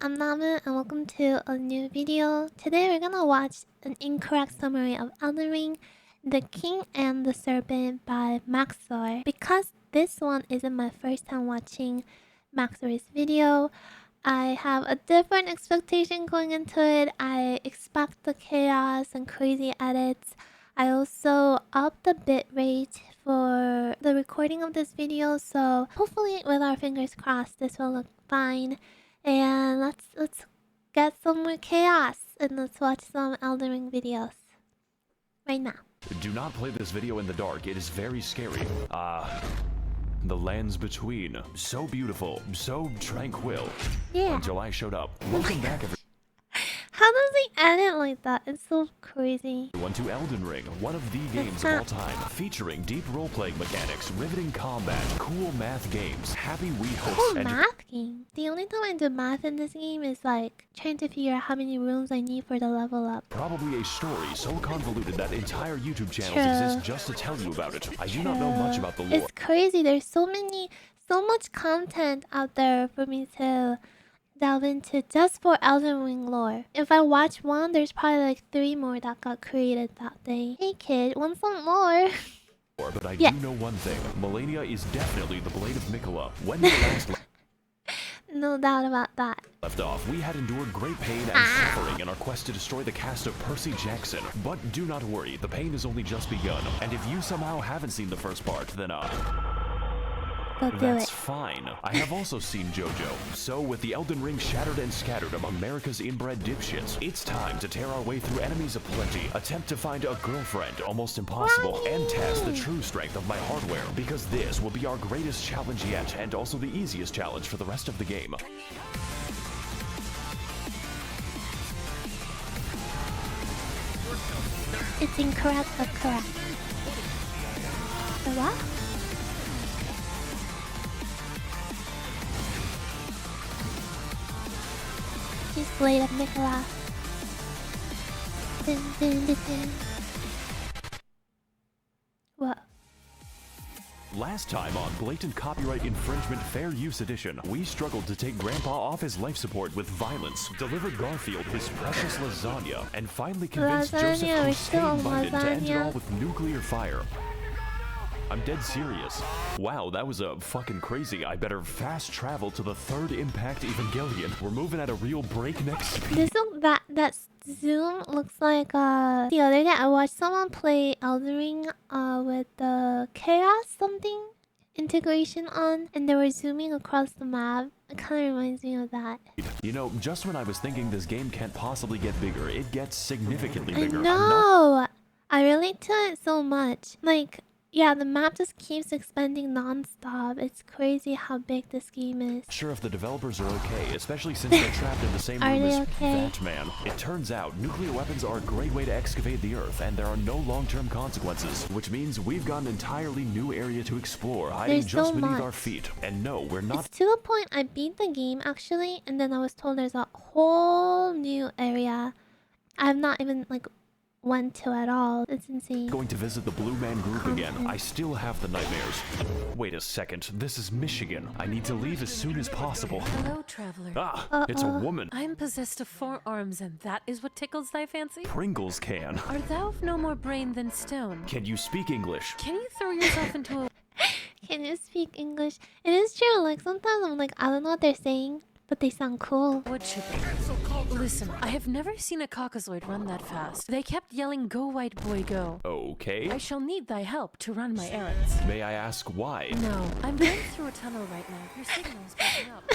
I'm Namu and welcome to a new video. Today we're gonna watch an incorrect summary of Elden Ring, The King and the Serpent by Max0r. Because this one isn't my first time watching Max0r's video, I have a different expectation going into it. I expect the chaos and crazy edits. I also upped the bitrate for the recording of this video, so hopefully with our fingers crossed this will look fine. And let's get some more chaos and let's watch some Elden Ring videos right now. Do not play this video in the dark, it is very scary. The lands between. So beautiful, so tranquil. Yeah. Until I showed up. Welcome back everyone How does he edit like that? It's so crazy. to Elden Ring, one of the games of all time. Featuring deep role-playing mechanics, riveting combat, cool math games, happy Wii hosts, Cool and math game. The only time I do math in this game is like trying to figure out how many rooms I need for the level up. probably a story so convoluted that entire YouTube channels True. exist just to tell you about it. I do not know much about the lore. It's crazy. There's so much content out there for me to delve into just for Elden Ring lore. If I watch one, there's probably like 3 more that got created that day. Hey kid, want some lore? But I Yeah. do know one thing. Melania is definitely the Blade of Mikola. When we last No doubt about that. left off, we had endured great pain and suffering in our quest to destroy the cast of Percy Jackson. But do not worry, the pain has only just begun. And if you somehow haven't seen the first part, then Go do that's it. fine. I have also seen JoJo. So with the Elden Ring shattered and scattered among America's inbred dipshits, it's time to tear our way through enemies aplenty, attempt to find a girlfriend, almost impossible, and test the true strength of my hardware, because this will be our greatest challenge yet, and also the easiest challenge for the rest of the game. It's incorrect but correct. The what? She's Blade of Nicola. Dun, dun, dun, dun. What? Last time on Blatant Copyright Infringement Fair Use Edition, we struggled to take Grandpa off his life support with violence, delivered Garfield his precious lasagna, and finally convinced Joseph Lasagna, we're still on Hussein London to end it lasagna. all with nuclear fire. I'm dead serious. Wow, that was fucking crazy. I better fast travel to the third Impact Evangelion. We're moving at a real breakneck speed. This look that zoom looks like the other day I watched someone play Elden Ring with the chaos something integration on and they were zooming across the map. It kind of reminds me of that. You know, just when I was thinking this game can't possibly get bigger, it gets significantly I bigger. know. I relate to it so much. Like, yeah, the map just keeps expanding non-stop. It's crazy how big this game is. Sure if the developers are okay, especially since they're trapped in the same Are room they as okay? that man. It turns out nuclear weapons are a great way to excavate the earth, and there are no long-term consequences, which means we've got an entirely new area to explore, hiding There's just so beneath much. our feet. And no, we're not It's to the point I beat the game actually, and then I was told there's a whole new area I've not even like went to at all. It's insane. going to visit the Blue Man Group again. I still have the nightmares. Wait a second, this is Michigan. I need to leave as soon as possible. Hello, traveler. Ah, it's a woman. I am possessed of 4 arms, and that is what tickles thy fancy? Pringles can. Art thou of no more brain than stone? Can you speak English? Can you throw yourself into a... Can you speak English? It is true. Like sometimes I'm like I don't know what they're saying, but they sound cool. wood chipper? Listen, I have never seen a caucasoid run that fast. They kept yelling, "Go, white boy, go." Okay. I shall need thy help to run my errands. May I ask why? No, I'm going through a tunnel right now. Your signal is breaking up.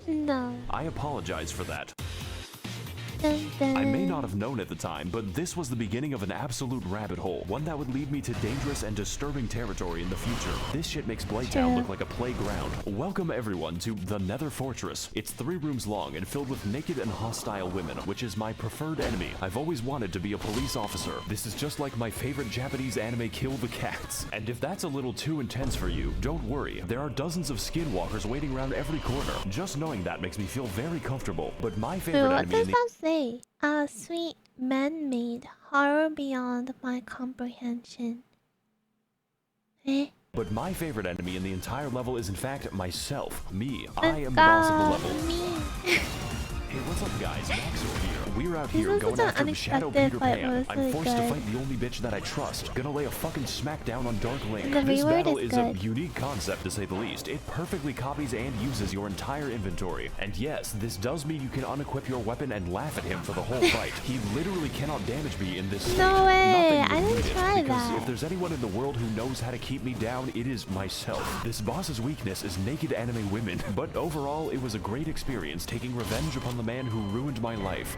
No. I apologize for that. Dun, dun. I may not have known at the time, but this was the beginning of an absolute rabbit hole, one that would lead me to dangerous and disturbing territory in the future. This shit makes Blighttown True. look like a playground. Welcome everyone to the Nether Fortress. It's 3 rooms long and filled with naked and hostile women, which is my preferred enemy. I've always wanted to be a police officer. This is just like my favorite Japanese anime, Kill the Cats. And if that's a little too intense for you, don't worry. There are dozens of skinwalkers waiting around every corner. Just knowing that makes me feel very comfortable. But my Wait, favorite what enemy does in the that say? Sweet man-made horror beyond my comprehension. Eh? But my favorite enemy in the entire level is in fact myself. Me. I Let's am the boss of the go. level. Me. Hey, what's up, guys? Max0r here. We're out This here was going such an after the Shadow unexpected Peter fight, but Pan. it's I'm really forced to good. fight the only bitch that I trust. Gonna lay a fucking smackdown on Dark Link. The This reward battle is is a good. unique concept, to say the least. It perfectly copies and uses your entire inventory. And yes, this does mean you can unequip your weapon and laugh at him for the whole fight. He literally cannot damage me in this state. No way! Nothing I would didn't need it, try because that. if there's anyone in the world who knows how to keep me down, it is myself. This boss's weakness is naked anime women. But overall, it was a great experience taking revenge upon the man who ruined my life.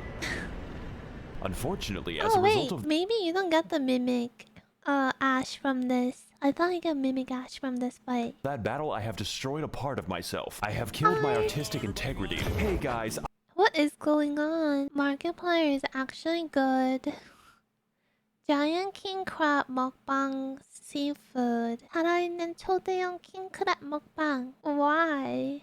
Unfortunately, as a result of Maybe you don't get the mimic Ash from this. I thought you get mimic Ash from this fight. that battle, I have destroyed a part of myself. I have killed my artistic integrity. Hey guys, What is going on? Markiplier is actually good. Giant king crab 먹방 seafood. 살아있는 초대형 king crab 먹방. Why?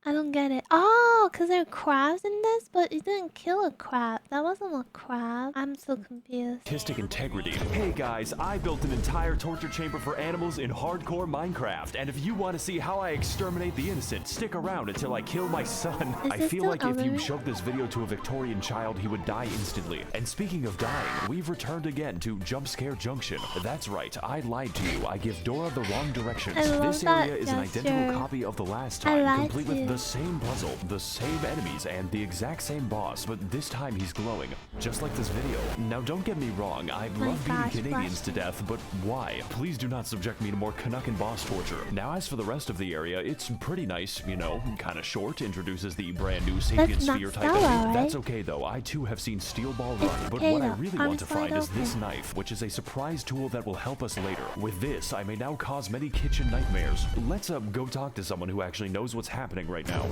I don't get it. Oh, because there are crabs in this, but it didn't kill a crab. That wasn't a crab. I'm so confused. artistic integrity. Hey guys, I built an entire torture chamber for animals in hardcore Minecraft, and if you want to see how I exterminate the innocent, stick around until I kill my son. Is I this feel still like if you Elden? showed this video to a Victorian child, he would die instantly. And speaking of dying, we've returned again to Jump Scare Junction. That's right, I lied to you. I give Dora the wrong directions. I love This that area is an identical gesture. copy of the last I time, lied complete to with you. the same puzzle, the same enemies, and the exact same boss, but this time he's glowing, just like this video. Now don't get me wrong, I My love beating gosh, Canadians to Flash. death, but why? Please do not subject me to more Canuck and boss torture. Now as for the rest of the area, it's pretty nice, you know, kinda short, introduces the brand new sapient not sphere type Stella, enemy. right? That's okay though, I too have seen Steel Ball run, but what I potato. really I'm want to find side is this open. knife, which is a surprise tool that will help us later. With this, I may now cause many kitchen nightmares. Let's go talk to someone who actually knows what's happening right now.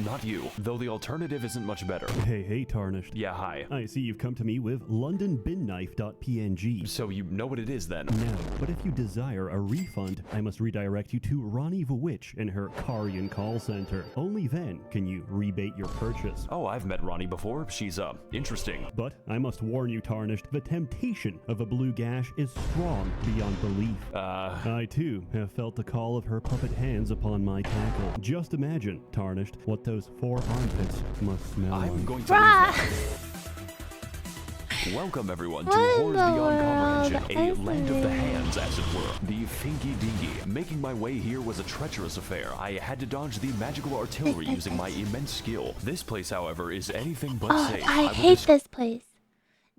Not you, though the alternative isn't much better. Hey, Tarnished. Yeah, hi. I see you've come to me with LondonBinKnife.png. So you know what it is then? No, but if you desire a refund, I must redirect you to Ronnie the Witch in her Karian call center. Only then can you rebate your purchase. Oh, I've met Ronnie before. She's, interesting. But I must warn you, Tarnished, the temptation of a blue gash is strong beyond belief. I too have felt the call of her puppet hands upon my tackle. Just imagine, Tarnished, what those 4 armpits must smell I'm like. going to leave Bruh! now. Welcome everyone to What in Horrors the Beyond world? Comprehension, a land of the Elden. hands, as it were. The Finky Dinky. Making my way here was a treacherous affair. I had to dodge the magical artillery using my immense skill. This place, however, is anything but Oh, safe. I will hate this place.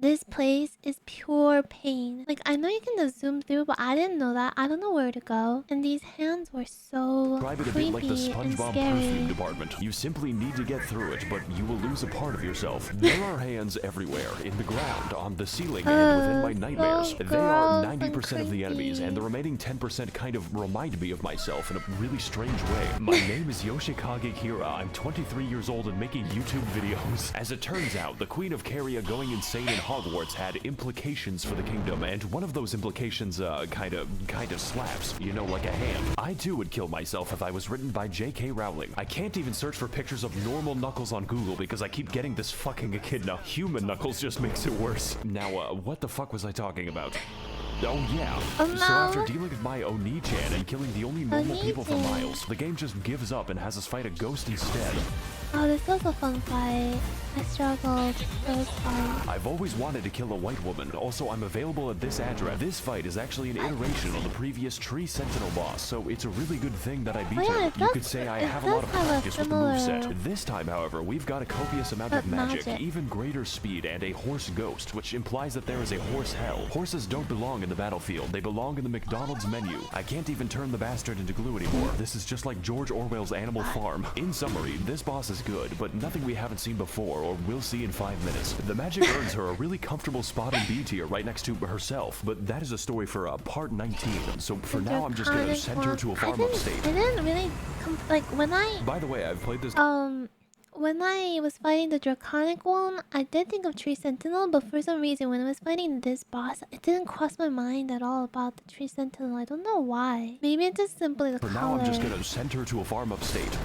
This place is pure pain. Like, I know you can just zoom through, but I didn't know that. I don't know where to go. And these hands were so Describe it a bit like the creepy and SpongeBob scary. perfume department. You simply need to get through it, but you will lose a part of yourself. There are hands everywhere, in the ground, on the ceiling, and within my so nightmares. They are gross and 90% of the enemies, and the remaining 10% kind of remind me of myself in a really strange way. My name is Yoshikage Kira. I'm 23 years old and making YouTube videos. As it turns out, the Queen of Caria going insane in Hogwarts had implications for the kingdom, and one of those implications, kind of slaps. You know, like a hand. I too would kill myself if I was written by J.K. Rowling. I can't even search for pictures of normal Knuckles on Google because I keep getting this fucking echidna. Human Knuckles just makes it worse. Now, what the fuck was I talking about? Oh yeah. Oh, So no. after dealing with my Oni-chan and killing the only normal people for Oni-chan. miles, the game just gives up and has us fight a ghost instead. Oh, this was a fun fight. I struggled. It was fun. I've always wanted to kill a white woman. Also, I'm available at this address. This fight is actually an iteration on the previous Tree Sentinel boss, so it's a really good thing that I beat Oh, yeah, her. it You does- could say I it have a lot does of have a practice with the moveset. similar- This time, however, we've got a copious amount of But magic, magic. even greater speed, and a horse ghost, which implies that there is a horse hell. Horses don't belong in the battlefield. They belong in the McDonald's menu. I can't even turn the bastard into glue anymore. This is just like George Orwell's Animal Farm. In summary, this boss is good, but nothing we haven't seen before or will see in 5 minutes. The magic earns her a really comfortable spot in B tier right next to herself, but that is a story for part 19. So for now, I'm just gonna send her to a farm upstate. I didn't really like when By the way, I've played this. when I was fighting the draconic one, I did think of Tree Sentinel, but for some reason when I was fighting this boss, it didn't cross my mind at all about the Tree Sentinel. I don't know why. Maybe it's just simply the For color. now, I'm just gonna send her to a farm upstate.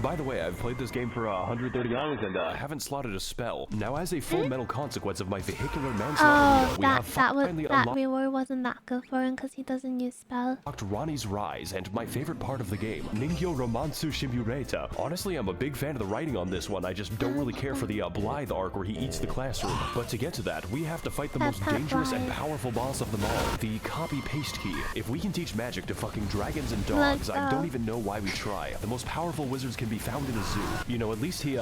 By the way, I've played this game for 130 hours and haven't slotted a spell. Now, as a full metal consequence of my vehicular manslaughter, Oh, we have finally that unlocked reward wasn't that good for him because he doesn't use spell. Ronnie's Rise, and my favorite part of the game, Ningyo Romansu Shimureta. Honestly, I'm a big fan of the writing on this one. I just don't really care for the Blythe arc where he eats the classroom. But to get to that, we have to fight the most dangerous and powerful boss of them all, the copy-paste key. If we can teach magic to fucking dragons and dogs, I don't even know why we try. The most powerful wizards can be found in a zoo. You know, at least he's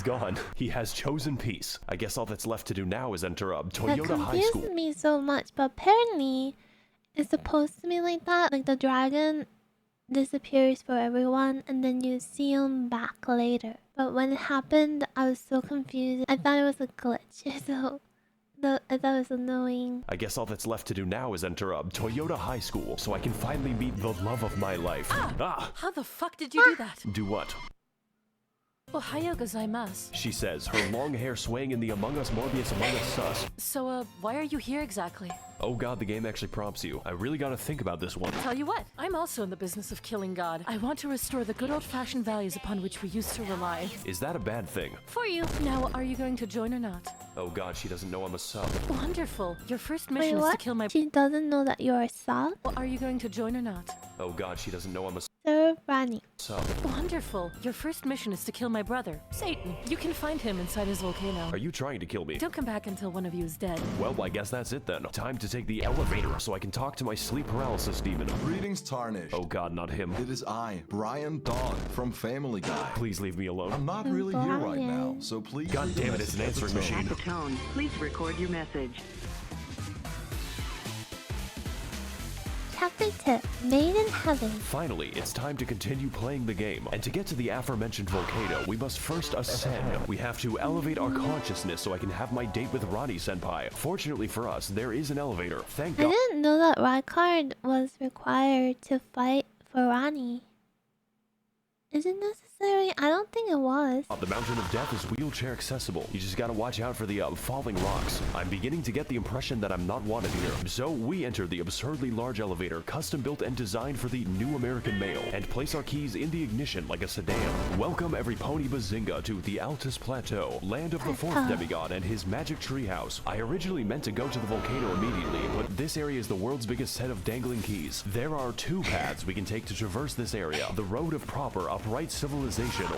gone. He has chosen peace. I guess all that's left to do now is enter Toyota High That School. confused me so much, but apparently it's supposed to be like that. Like the dragon disappears for everyone and then you see him back later. But when it happened, I was so confused. I thought it was a glitch. I thought it was annoying. I guess all that's left to do now is enter Toyota High School so I can finally meet the love of my life. How the fuck did you do that? Do what? Ohayo gozaimasu. She says, her long hair swaying in the Among Us Morbius Among Us sus. So, why are you here exactly? Oh god, the game actually prompts you. I really gotta think about this one. Tell you what, I'm also in the business of killing God. I want to restore the good old-fashioned values upon which we used to rely. Is that a bad thing? For you. Now, are you going to join or not? Oh god, she doesn't know I'm a sub. Wonderful. Your first Wait, mission is to what? kill my... She doesn't know that you're a sub? Well, are you going to join or not? Oh god, she doesn't know I'm a Sir Rani. sub. Wonderful. Your first mission is to kill my brother, Satan. You can find him inside his volcano. Are you trying to kill me? Don't come back until one of you is dead. Well, I guess that's it then. Time to take the elevator so I can talk to my sleep paralysis demon. Greetings, Tarnished. Oh god, not him. It is I, Brian Dog from Family Guy. Please leave me alone. I'm not really here right now, Brian. so please. God leave your damn it, it's an message at the answering tone. machine. At the tone, please record your message. Chapter 2. Made in Heaven. Finally, it's time to continue playing the game. And to get to the aforementioned volcano, we must first ascend. We have to elevate our consciousness so I can have my date with Ronnie Senpai. Fortunately for us, there is an elevator. Thank I God. didn't know that Rykard was required to fight for Rani. Is it necessary? I don't think it was. The Mountain of Death is wheelchair accessible. You just gotta watch out for the falling rocks. I'm beginning to get the impression that I'm not wanted here. So we enter the absurdly large elevator, custom built and designed for the new American male, and place our keys in the ignition like a sedan. Welcome every pony bazinga to the Altus Plateau, land of the fourth demigod and his magic treehouse. I originally meant to go to the volcano immediately, but this area is the world's biggest set of dangling keys. There are two paths we can take to traverse this area. The road of proper upright civilization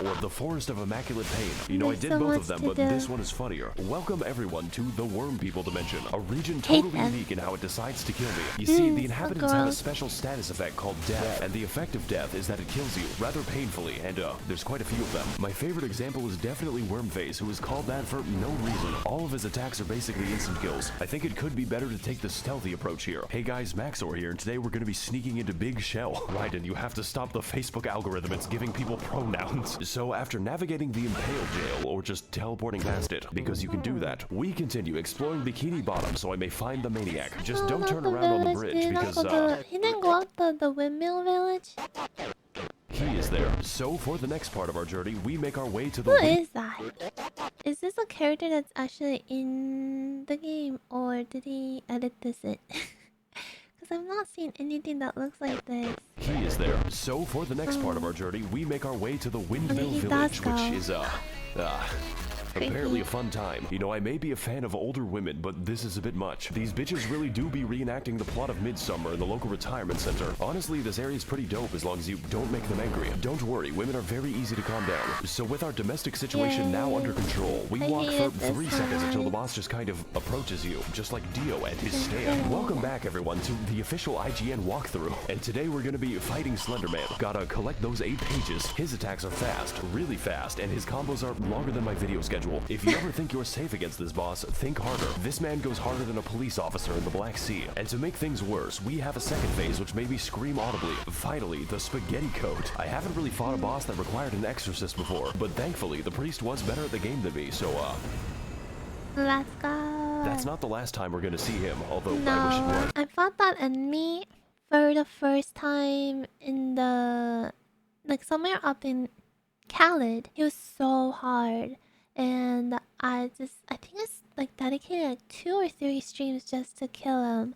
or the forest of immaculate pain. You know, I There's did so both much of them, to but do. this one is funnier. Welcome everyone to the Worm People Dimension, a region totally them. unique in how it decides to kill me. You see, the so inhabitants have a gross. special status effect called death, and the effect of death is that it kills you rather painfully, and there's quite a few of them. My favorite example is definitely Wormface, who is called that for no reason. All of his attacks are basically instant kills. I think it could be better to take the stealthy approach here. Hey guys, Max0r here, and today we're going to be sneaking into Big Shell. Right, and you have to stop the Facebook algorithm, it's giving people pronouns. So after navigating the Impale Jail, or just teleporting past it, because you can do that, we continue exploring Bikini Bottom so I may find the maniac. Just don't turn around on the bridge, because He didn't go up the windmill village? he is there. So for the next part of our journey, we make our way to the Who is that? Is this a character that's actually in the game, or did he edit this in? Because I've not seen anything that looks like this. He is there. So for the next part of our journey, we make our way to the Windmill he Village, does go. which is apparently a fun time. You know, I may be a fan of older women, but this is a bit much. These bitches really do be reenacting the plot of Midsummer in the local retirement center. Honestly, this area is pretty dope as long as you don't make them angry. Don't worry, women are very easy to calm down. So with our domestic situation now under control, we I walk for hated this 3 seconds until the one. boss just kind of approaches you, just like Dio and his stand. Welcome back, everyone, to the official IGN walkthrough. And today we're gonna be fighting Slenderman. Gotta collect those 8 pages. His attacks are fast, really fast, and his combos are longer than my video schedule. If you ever think you're safe against this boss, think harder. This man goes harder than a police officer in the Black Sea. And to make things worse, we have a second phase which made me scream audibly. Finally, the Spaghetti Code. I haven't really fought a boss that required an exorcist before, but thankfully the priest was better at the game than me, so Let's go. that's not the last time we're gonna see him, although I wish it No, was. I fought that enemy for the first time in the... like somewhere up in Khaled. He was so hard. And I think I like dedicated like 2 or 3 streams just to kill him.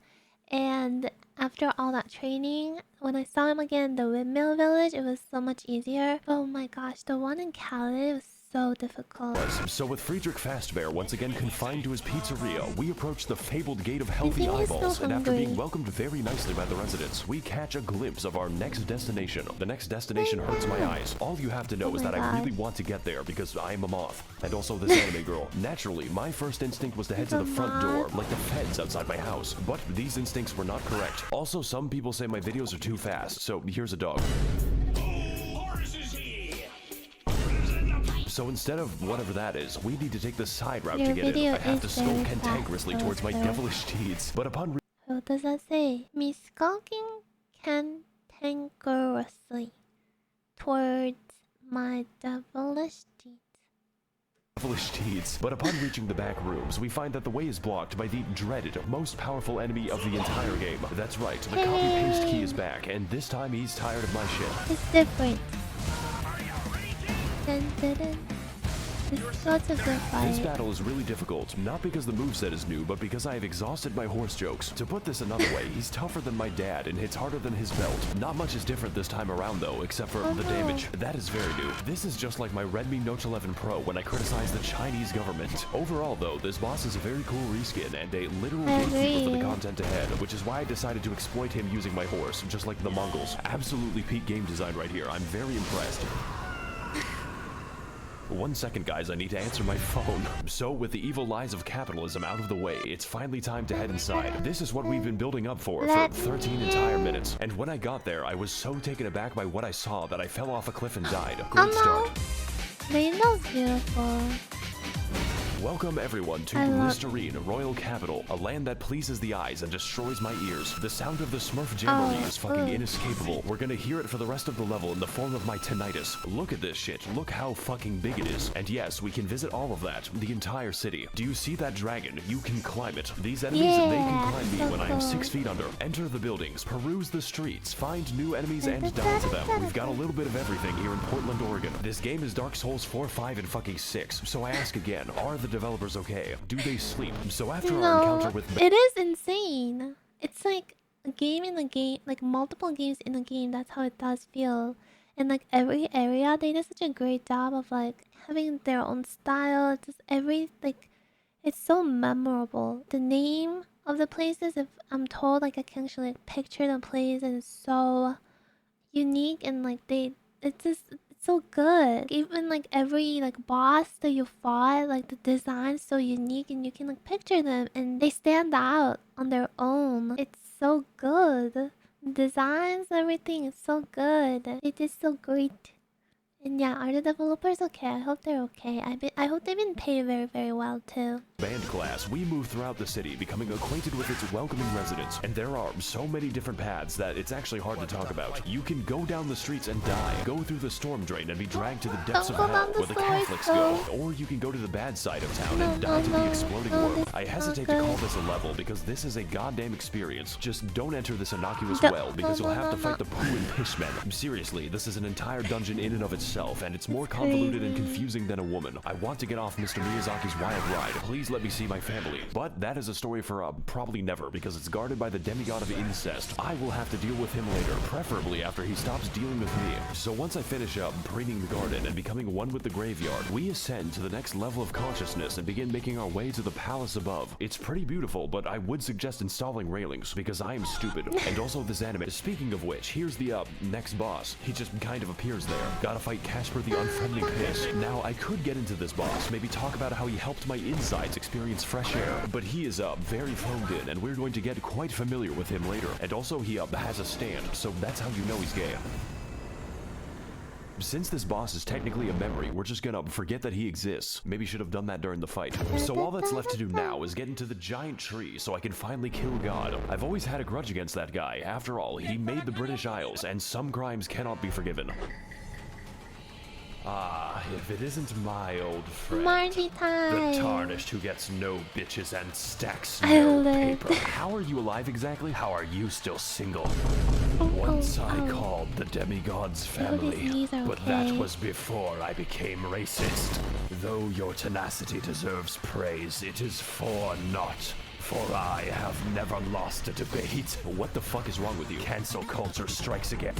And after all that training, when I saw him again in the windmill village, it was so much easier. Oh my gosh, the one in Cali was so difficult. So with Friedrich Fastbear once again confined to his pizzeria, we approach the fabled gate of healthy think he's so eyeballs, and after being hungry. welcomed very nicely by the residents, we catch a glimpse of our next destination. The next destination hurts my eyes. All you have to know is my that I really God. want to get there because I am a moth. And also this anime girl. Naturally, my first instinct was to head to the front door, like the feds outside my house. But these instincts were not correct. Also, some people say my videos are too fast, so here's a dog. So instead of whatever that is, we need to take the side route Your to get in. video I have to is skulk very cantankerously fast, towards my sir. devilish deeds. But upon What does that say? Me skulking cantankerously towards my devilish deeds. But upon reaching the back rooms, we find that the way is blocked by the dreaded, most powerful enemy of the entire game. That's right, the copy-paste key is back, and this time he's tired of my shit. It's different. Dun, dun, dun. It's such a good This fight. battle is really difficult, not because the moveset is new, but because I have exhausted my horse jokes. To put this another way, he's tougher than my dad and hits harder than his belt. Not much is different this time around though, except for the damage. That is very new. This is just like my Redmi Note 11 Pro when I criticized the Chinese government. Overall though, this boss is a very cool reskin and a literal gatekeeper for the content ahead, which is why I decided to exploit him using my horse, just like the Mongols. Absolutely peak game design right here. I'm very impressed. 1 second, guys, I need to answer my phone. So, with the evil lies of capitalism out of the way, it's finally time to head inside. This is what we've been building up for 13 entire minutes. And when I got there, I was so taken aback by what I saw that I fell off a cliff and died. Great start. Rainbow's beautiful. Welcome everyone to Listerine, Royal Capital, a land that pleases the eyes and destroys my ears. The sound of the Smurf jamboree is fucking inescapable. We're gonna hear it for the rest of the level in the form of my tinnitus. Look at this shit, look how fucking big it is. And yes, we can visit all of that, the entire city. Do you see that dragon? You can climb it. These enemies, they can climb me when I am 6 feet under. Enter the buildings, peruse the streets, find new enemies and die to them. We've got a little bit of everything here in Portland, Oregon. This game is Dark Souls 4, 5, and fucking 6. So I ask again, are the developers okay? Do they sleep? So after our encounter with It is insane. It's like a game in a game, like multiple games in a game. That's how it does feel. And like every area, they did such a great job of like having their own style. It's just it's so memorable. The name of the places, if I'm told, like I can actually like, picture the place, and it's so unique and like it's so good. Even like every like boss that you fought, like the design's so unique and you can like picture them and they stand out on their own. It's so good. Designs, everything is so good. It is so great. And yeah, are the developers okay? I hope they're okay. I hope they've been paid very, very well too. Band class, we move throughout the city, becoming acquainted with its welcoming residents. And there are so many different paths that it's actually hard to talk about. You can go down the streets and die, go through the storm drain and be dragged to the depths of hell, where the Catholics go. Or you can go to the bad side of town and die to the exploding worm. I hesitate to call this a level because this is a goddamn experience. Just don't enter this innocuous well because you'll have to fight the poo and piss men. Seriously, this is an entire dungeon in and of itself. And it's more convoluted and confusing than a woman. I want to get off Mr. Miyazaki's wild ride. Please let me see my family. But that is a story for probably never, because it's guarded by the demigod of incest. I will have to deal with him later, preferably after he stops dealing with me. So once I finish up preening the garden and becoming one with the graveyard, we ascend to the next level of consciousness and begin making our way to the palace above. It's pretty beautiful, but I would suggest installing railings, because I am stupid. And also this anime. Speaking of which, here's the next boss. He just kind of appears there. Gotta fight Casper the Unfriendly Piss. Now, I could get into this boss, maybe talk about how he helped my insides experience fresh air, but he is very phoned in, and we're going to get quite familiar with him later. And also, he has a stand, so that's how you know he's gay. Since this boss is technically a memory, we're just gonna forget that he exists. Maybe should have done that during the fight. So all that's left to do now is get into the giant tree so I can finally kill God. I've always had a grudge against that guy. After all, he made the British Isles, and some crimes cannot be forgiven. Ah, if it isn't my old friend, Margie time. the tarnished who gets no bitches and stacks I no love paper. it. How are you alive exactly? How are you still single? Once I called the demigods family, knees are but that okay. was before I became racist. Though your tenacity deserves praise, it is for naught. For I have never lost a debate. What the fuck is wrong with you? Cancel culture strikes again.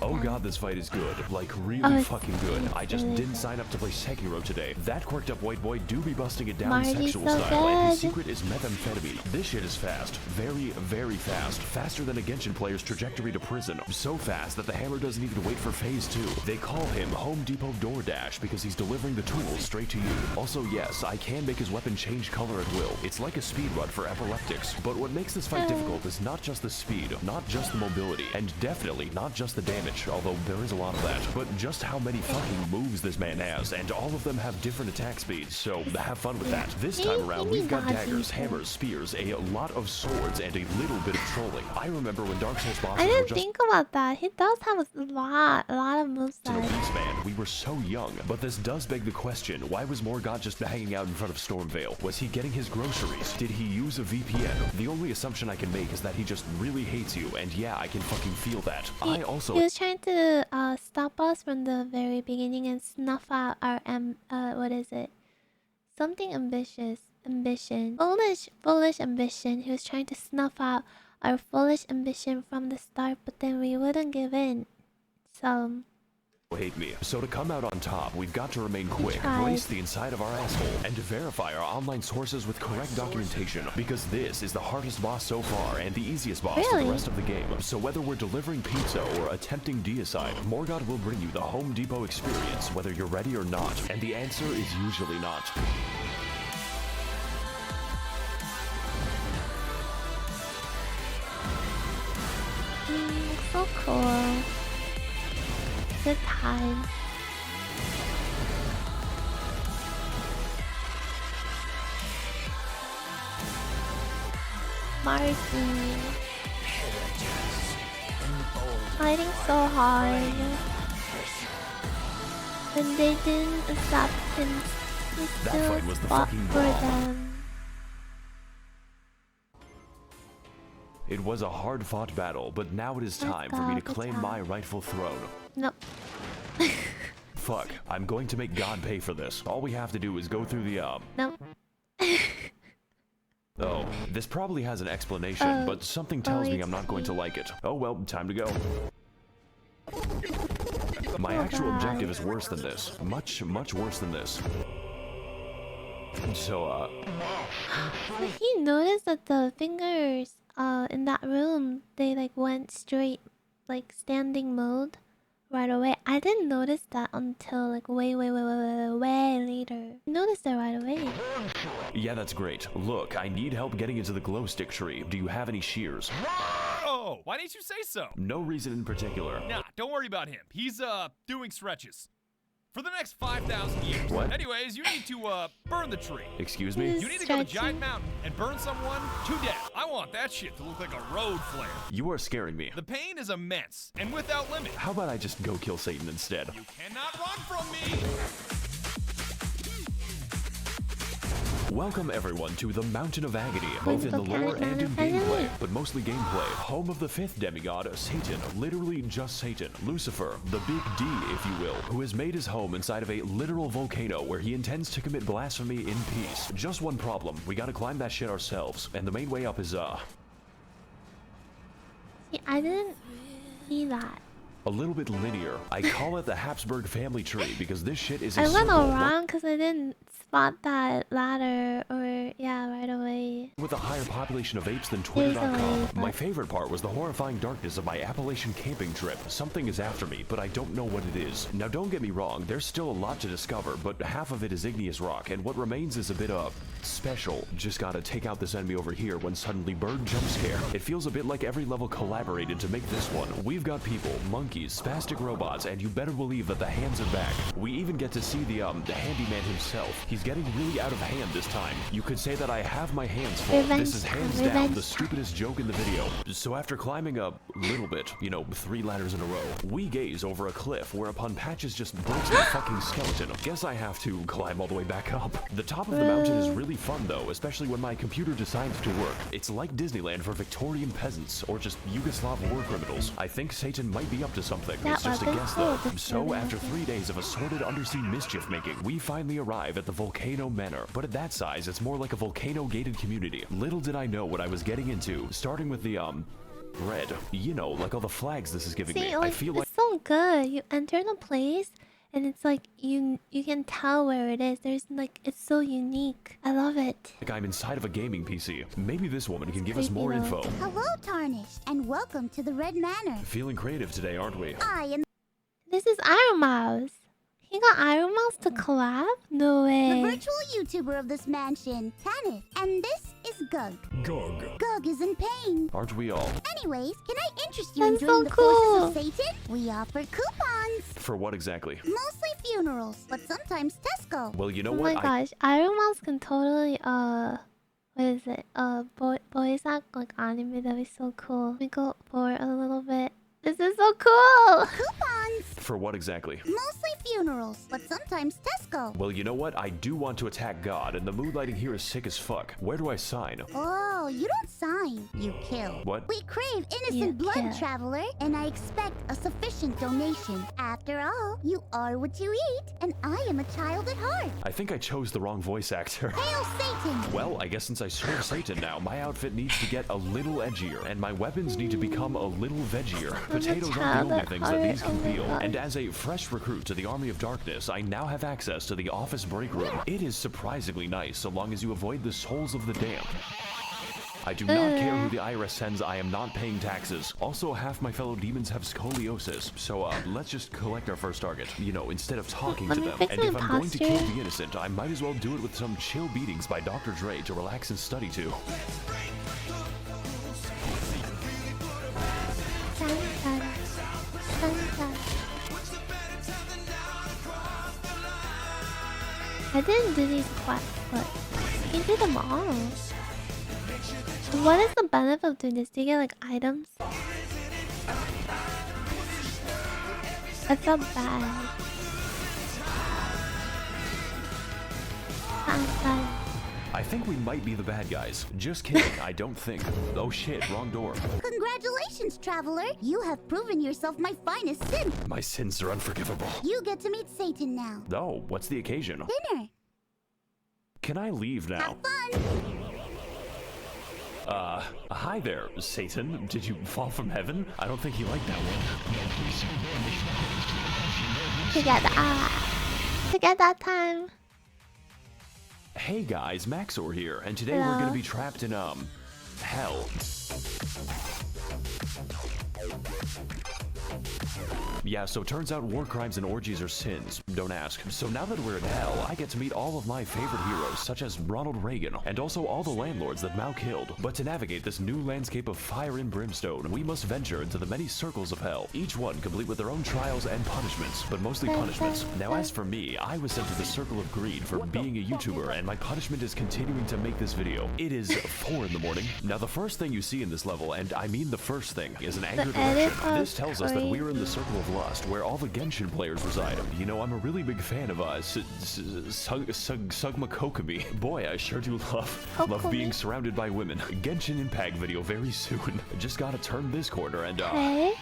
Oh god, this fight is good. Like, really fucking good. I just didn't sign up to play Sekiro today. That quirked up white boy do be busting it down Marty's sexual so style, and his good. secret is methamphetamine. This shit is fast. Very, very fast. Faster than a Genshin player's trajectory to prison. So fast that the hammer doesn't even wait for phase 2. They call him Home Depot DoorDash because he's delivering the tools straight to you. Also, yes, I can make his weapon change color at will. It's like a speed run for epileptics. But what makes this fight difficult is not just the speed, not just the mobility, and definitely not just the damage, although there is a lot of that, but just how many fucking moves this man has, and all of them have different attack speeds, so have fun with that. This time around, we've got daggers, hammers, spears, a lot of swords, and a little bit of trolling. I remember when Dark Souls bosses I were didn't just think about that. He does have a lot of to the movesets. beast man. We were so young, but this does beg the question, why was Morgott just hanging out in front of Stormvale? Was he getting his groceries? Did he use a VPN? The only assumption I can make is that he just really hates you, and yeah, I can fucking feel that. I also... He was trying to stop us from the very beginning and snuff out our what is it? Something ambitious. Ambition. Foolish ambition. He was trying to snuff out our foolish ambition from the start, but then we wouldn't give in. So... hate me. So to come out on top, we've got to remain quick, brace the inside of our asshole, and to verify our online sources with correct documentation, because this is the hardest boss so far and the easiest boss for the rest of the game. So whether we're delivering pizza or attempting deicide, Morgott will bring you the Home Depot experience, whether you're ready or not, and the answer is usually not. So cool. Good time. Marty. Fighting so hard. And they didn't accept him. He still fight was the fought fucking for bomb. them. It was a hard-fought battle, but now it is time for me to claim my rightful throne. Nope. Fuck, I'm going to make God pay for this. All we have to do is go through the, Nope. Oh, this probably has an explanation, but something tells me I'm not going to like it. Oh well, time to go. My actual objective is worse than this. Much worse than this. So, He noticed that the fingers in that room, they like went straight, like standing mode right away. I didn't notice that until like way later. I noticed it right away. yeah, that's great. Look, I need help getting into the glow stick tree. Do you have any shears? Oh, why didn't you say so? No reason in particular. Nah, don't worry about him. He's, doing stretches. For the next 5,000 years. What? Anyways, you need to, burn the tree. Excuse me? You need to go to Giant Mountain and burn someone to death. I want that shit to look like a road flare. You are scaring me. The pain is immense and without limit. How about I just go kill Satan instead? You cannot run from me! Welcome everyone to the Mountain of Agony, both in the lore and in gameplay, but mostly gameplay. Home of the fifth demigod, Satan, literally just Satan, Lucifer, the big D, if you will, who has made his home inside of a literal volcano where he intends to commit blasphemy in peace. Just one problem, we gotta climb that shit ourselves, and the main way up is, See, I didn't see that. a little bit linear. I call it the Habsburg family tree because this shit is a I went circle, all wrong because I didn't spot that ladder or right away. with a higher population of apes than Twitter.com. Easily, My but- favorite part was the horrifying darkness of my Appalachian camping trip. Something is after me, but I don't know what it is. Now don't get me wrong, there's still a lot to discover, but half of it is igneous rock, and what remains is a bit of special. Just gotta take out this enemy over here when suddenly bird jump scare. It feels a bit like every level collaborated to make this one. We've got people, monkeys, spastic robots, and you better believe that the hands are back. We even get to see the handyman himself. He's getting really out of hand this time. You could say that I have my hands full. This is hands down the stupidest joke in the video. So after climbing a little bit, 3 ladders in a row, we gaze over a cliff whereupon Patches just breaks my fucking skeleton. Guess I have to climb all the way back up. The top of the mountain is really pretty fun though, especially when my computer decides to work. It's like Disneyland for Victorian peasants, or just Yugoslav war criminals. I think Satan might be up to something. That It's just a weapon's guess cool, though. this So really after awesome. 3 days of assorted undersea mischief making, we finally arrive at the Volcano Manor. But at that size, it's more like a volcano-gated community. Little did I know what I was getting into, starting with the, red. You know, like all the flags this is giving me. See, I like, feel like it's so good. You enter the place, and it's like you can tell where it is. There's like it's so unique. I love it. I'm inside of a gaming PC. Maybe this woman can give us creepy more though. info. Hello, Tarnished, and welcome to the Red Manor. Feeling creative today, aren't we? I am This is Iron Mouse. He got Iron Mouse to collab? No the way. virtual YouTuber of this mansion, Tanith, and this is Gug. Gug. Gug is in pain. Aren't we all? Anyways, can I interest you in That's joining so the cool. forces of Satan? We offer coupons. For what exactly? Mostly funerals, but sometimes Tesco. Well, you know Oh what? my gosh, Iron Mouse can totally what is it? Voice act like anime. That'd be so cool. Let me go forward a little bit. This is so cool. Coupons. For what exactly? Mostly funerals, but sometimes Tesco. Well, you know what? I do want to attack God, and the mood lighting here is sick as fuck. Where do I sign? Oh, you don't sign, you kill. What? We crave You innocent blood, kill. traveler, and I expect a sufficient donation. After all, you are what you eat, and I am a child at heart. I think I chose the wrong voice actor. Hail Satan! Well, I guess since I serve Satan now, my outfit needs to get a little edgier, and my weapons need to become a little veggier. Potatoes aren't child the only at things that these heart, can oh my peel. God. And as a fresh recruit to the Army of Darkness, I now have access to the office break room. It is surprisingly nice, so long as you avoid the souls of the damned. I do not care who the IRS sends, I am not paying taxes. Also, half my fellow demons have scoliosis, so let's just collect our first target. You know, instead of talking Let to me them. fix And my if I'm going to kill posture. the innocent, I might as well do it with some chill beatings by Dr. Dre to relax and study to. I didn't do these quests, but you did them all. What is the benefit of doing this? Do you get like items? I felt bad. Bad. I think we might be the bad guys. Just kidding, I don't think. Oh shit, wrong door. Congratulations, traveler! You have proven yourself my finest sin. My sins are unforgivable. You get to meet Satan now. Oh, what's the occasion? Dinner. Can I leave now? Have fun. Hi there, Satan. Did you fall from heaven? I don't think you liked that one. Together time. Hey guys, Max0r here, and today Hello. we're gonna be trapped in, hell. Yeah, so turns out war crimes and orgies are sins. Don't ask. So now that we're in hell, I get to meet all of my favorite heroes, such as Ronald Reagan, and also all the landlords that Mao killed. But to navigate this new landscape of fire and brimstone, we must venture into the many circles of hell, each one complete with their own trials and punishments, but mostly punishments. Now as for me, I was sent to the circle of greed for being a YouTuber, and my punishment is continuing to make this video. It is 4 in the morning. Now the first thing you see in this level, and I mean the first thing, is an anchor edit direction. This was tells us that we're in the crazy. circle of lust, where all the Genshin players reside. You know, I'm a really big fan of Sugma Kokomi. Boy, I sure do love being surrounded by women. Genshin Impact video very soon. Just gotta turn this corner and Hey.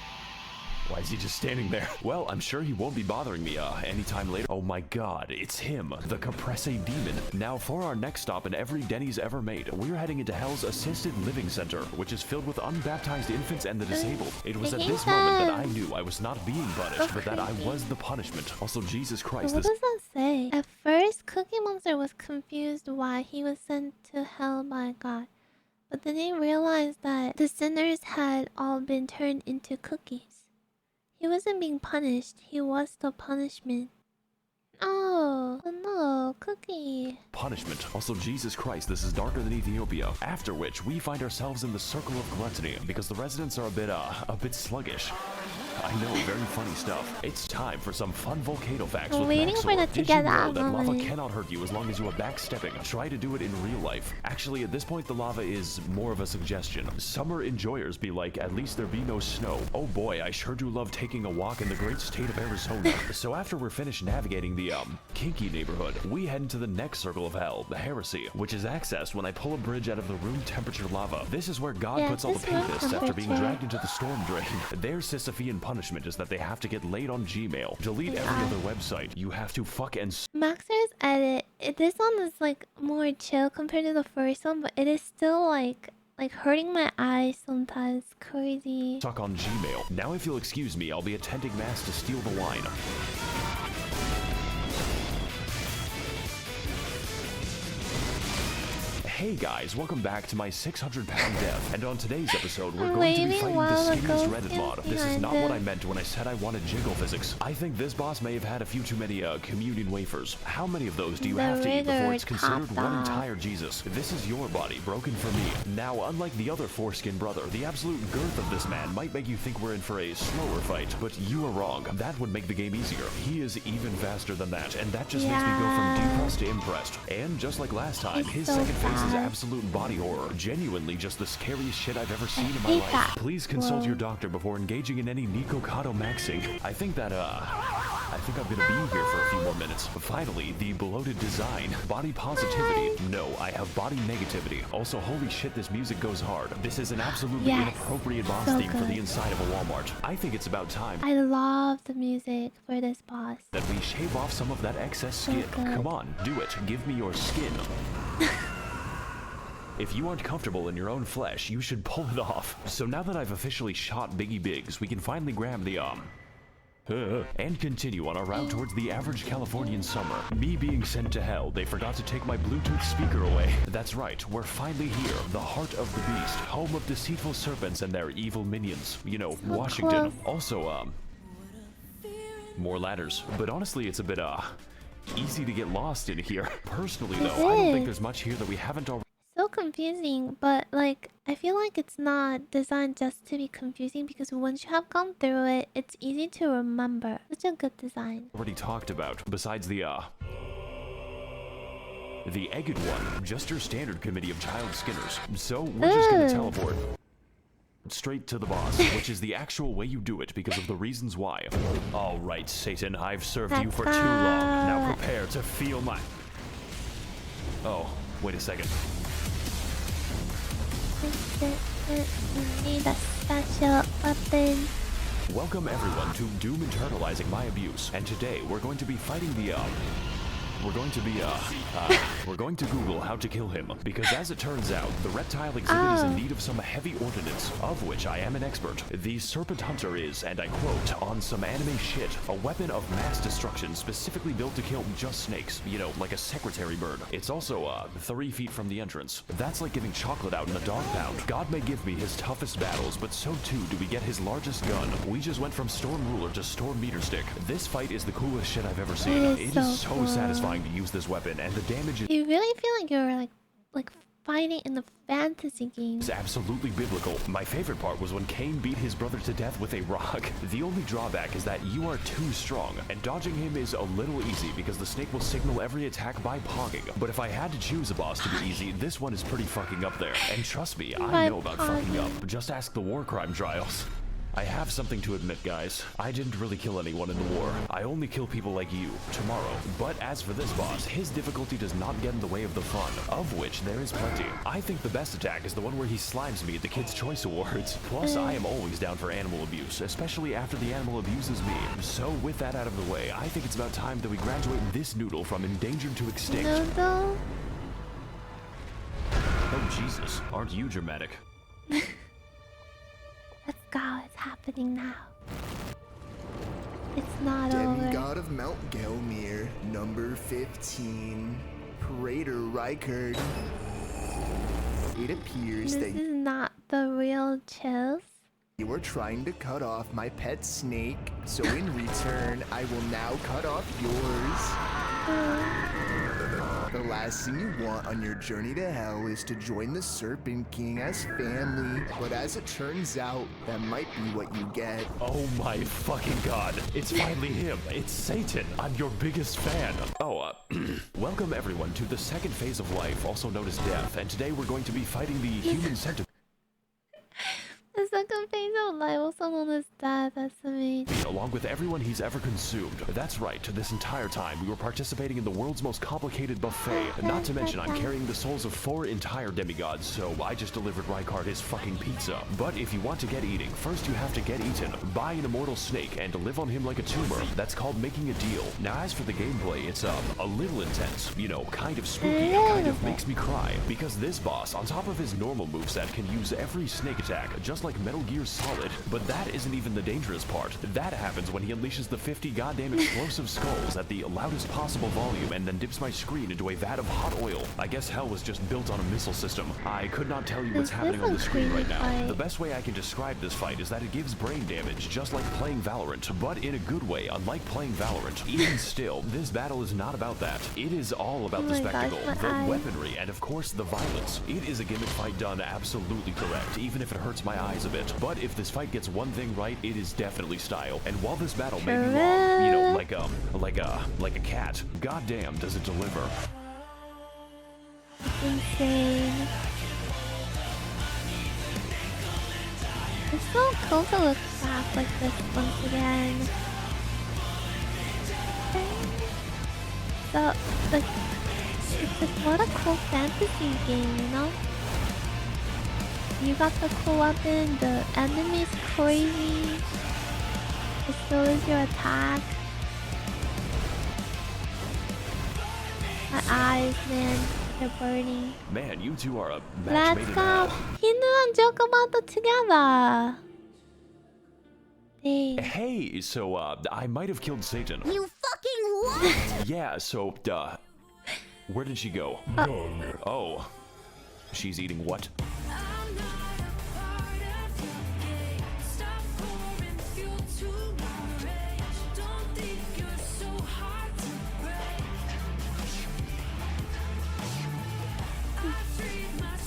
why is he just standing there? Well, I'm sure he won't be bothering me anytime later. Oh my god, it's him, the Compresse Demon. Now for our next stop in every Denny's ever made, we're heading into Hell's Assisted Living Center, which is filled with unbaptized infants and the disabled. It was at this moment that I knew I was not being punished, but that I was the punishment. Also, Jesus Christ, What this does that say? At first, Cookie Monster was confused why he was sent to hell by God. But then he realized that the sinners had all been turned into cookies. He wasn't being punished, he was the punishment. Oh no, Cookie. punishment. Also, Jesus Christ, this is darker than Ethiopia. After which, we find ourselves in the circle of gluttony, because the residents are a bit sluggish. I know, very funny stuff. It's time for some fun volcano facts I'm with waiting for Max0r. that to Did get you know out that lava moment. cannot hurt you as long as you are backstepping? Try to do it in real life. Actually, at this point, the lava is more of a suggestion. Summer enjoyers be like, at least there be no snow. Oh boy, I sure do love taking a walk in the great state of Arizona. So after we're finished navigating the, kinky neighborhood, we head into the next circle of hell, the heresy, which is accessed when I pull a bridge out of the room temperature lava. This is where God puts all the papists after being dragged into the storm drain. Their Sisyphean punishment is that they have to get laid on Gmail, delete every other website. You have to fuck and Max0r's edit. This one is like more chill compared to the first one, but it is still like hurting my eyes sometimes. Crazy. suck on Gmail. Now if you'll excuse me, I'll be attending mass to steal the wine. Hey guys, welcome back to my 600-pound death, and on today's episode, we're going to be fighting the skinniest Reddit mod. This is not what I meant when I said I wanted jiggle physics. I think this boss may have had a few too many, communion wafers. How many of those do you have to eat before it's considered one entire Jesus? This is your body, broken for me. Now, unlike the other foreskin brother, the absolute girth of this man might make you think we're in for a slower fight, but you are wrong. That would make the game easier. He is even faster than that, and that just makes me go from depressed to impressed. And just like last time, his second phase is absolute body horror. Genuinely just the scariest shit I've ever seen in my life. Please consult your doctor before engaging in any Nikocado maxing. I think I'm gonna be here for a few more minutes. Finally, the bloated design. Body positivity. No, I have body negativity. Also, holy shit, this music goes hard. This is an absolutely inappropriate boss theme for the inside of a Walmart. I think it's about time. I love the music for this boss. That we shave off some of that excess skin. Come on, do it. Give me your skin. If you aren't comfortable in your own flesh, you should pull it off. So now that I've officially shot Biggie Biggs, we can finally grab the, and continue on our route towards the average Californian summer. Me being sent to hell, they forgot to take my Bluetooth speaker away. That's right, we're finally here, the heart of the beast, home of deceitful serpents and their evil minions. You know, Washington. Also, more ladders. But honestly, it's a bit, easy to get lost in here. Personally, though, I don't think there's much here that we haven't already. So confusing, but like I feel like it's not designed just to be confusing because once you have gone through it, it's easy to remember. Such a good design. Already talked about, besides the egged one, just your standard committee of child skinners. So we're just gonna teleport straight to the boss, which is the actual way you do it because of the reasons why. All right, Satan, I've served you for too long. Now prepare to feel my... Oh, wait a second. Need a special weapon. Welcome everyone to Doom Internalizing My Abuse, and today we're going to be fighting the, we're going to Google how to kill him, because as it turns out, the reptile exhibit is in need of some heavy ordnance, of which I am an expert. The Serpent Hunter is, and I quote, on some anime shit, a weapon of mass destruction specifically built to kill just snakes, you know, like a secretary bird. It's also, 3 feet from the entrance. That's like giving chocolate out in a dog pound. God may give me his toughest battles, but so too do we get his largest gun. We just went from Storm Ruler to Storm Meter Stick. This fight is the coolest shit I've ever seen. It is so satisfying to use this weapon, and the damage is... You really feel like you're like fighting in a fantasy game. It's absolutely biblical. My favorite part was when Cain beat his brother to death with a rock. The only drawback is that you are too strong, and dodging him is a little easy because the snake will signal every attack by pogging. But if I had to choose a boss to be easy, this one is pretty fucking up there. And trust me, I know about fucking up. Just ask the war crime trials. I have something to admit, guys. I didn't really kill anyone in the war. I only kill people like you, tomorrow. But as for this boss, his difficulty does not get in the way of the fun, of which there is plenty. I think the best attack is the one where he slimes me at the Kids' Choice Awards. Plus, I am always down for animal abuse, especially after the animal abuses me. So with that out of the way, I think it's about time that we graduate this noodle from endangered to extinct. Noodle? Oh Jesus, aren't you dramatic? Let's go, it's happening now. It's not over. Demigod of Mount Gelmir, number 15, Praetor Rykard. It appears This that is not the real Chills. you were trying to cut off my pet snake, so in return, I will now cut off yours. The last thing you want on your journey to hell is to join the Serpent King as family. But as it turns out, that might be what you get. Oh my fucking god. It's finally him. It's Satan. I'm your biggest fan. Welcome everyone to the second phase of life, also known as death. And today we're going to be fighting the human centipede. The second phase of life, also known as death, that's amazing. Along with everyone he's ever consumed. That's right, this entire time we were participating in the world's most complicated buffet. Not to mention I'm carrying the souls of 4 entire demigods, so I just delivered Rykard his fucking pizza. But if you want to get eating, first you have to get eaten. Buy an immortal snake and live on him like a tumor. That's called making a deal. Now as for the gameplay, it's a little intense, you know, kind of spooky and kind of makes me cry. Because this boss, on top of his normal moveset, can use every snake attack, just like Metal Gear Solid. But that isn't even the dangerous part. That happens when he unleashes the 50 goddamn explosive skulls at the loudest possible volume and then dips my screen into a vat of hot oil. I guess hell was just built on a missile system. I could not tell you what's happening on the screen right now. The best way I can describe this fight is that it gives brain damage, just like playing Valorant, but in a good way, unlike playing Valorant. Even still, this battle is not about that. It is all about the spectacle, the weaponry, and of course the violence. It is a gimmick fight done absolutely correct, even if it hurts my eyes a bit. But if this fight gets one thing right, it is definitely style. And while this battle may be long, you know, like a cat, goddamn does it deliver. Insane. It's so cool to look back like this once again. So, like, it's just what a cool fantasy game, you know? You got the cool weapon, the enemy's crazy. It slows your attack. My eyes, man, they're burning. Man, you two are a match made Let's in go! hell. Hinu and Jokomoto together! Dang. Hey, so, I might have killed Satan. You fucking what? Yeah, so, where did she go? Oh. She's eating what?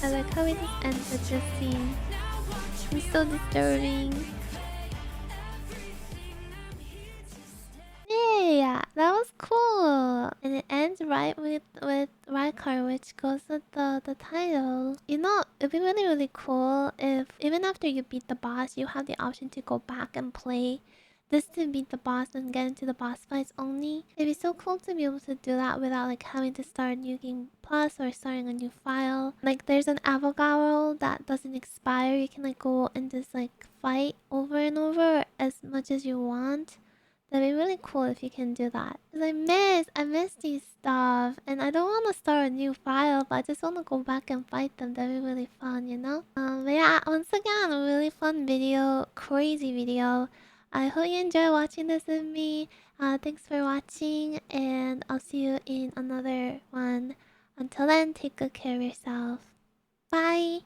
I like how it just ends with this scene. It's so disturbing. Yeah, that was cool. And it ends right with Rykard, which goes with the title. You know, it'd be really cool if even after you beat the boss, you have the option to go back and play this to beat the boss and get into the boss fights only. It'd be so cool to be able to do that without like having to start a new game plus or starting a new file. Like there's an Avogadro that doesn't expire. You can like go and just like fight over and over as much as you want. That'd be really cool if you can do that. Cause I miss these stuff, and I don't want to start a new file, but I just want to go back and fight them. That'd be really fun, you know. But yeah, once again, a really fun video, crazy video. I hope you enjoy watching this with me. Thanks for watching, and I'll see you in another one. Until then, take good care of yourself. Bye.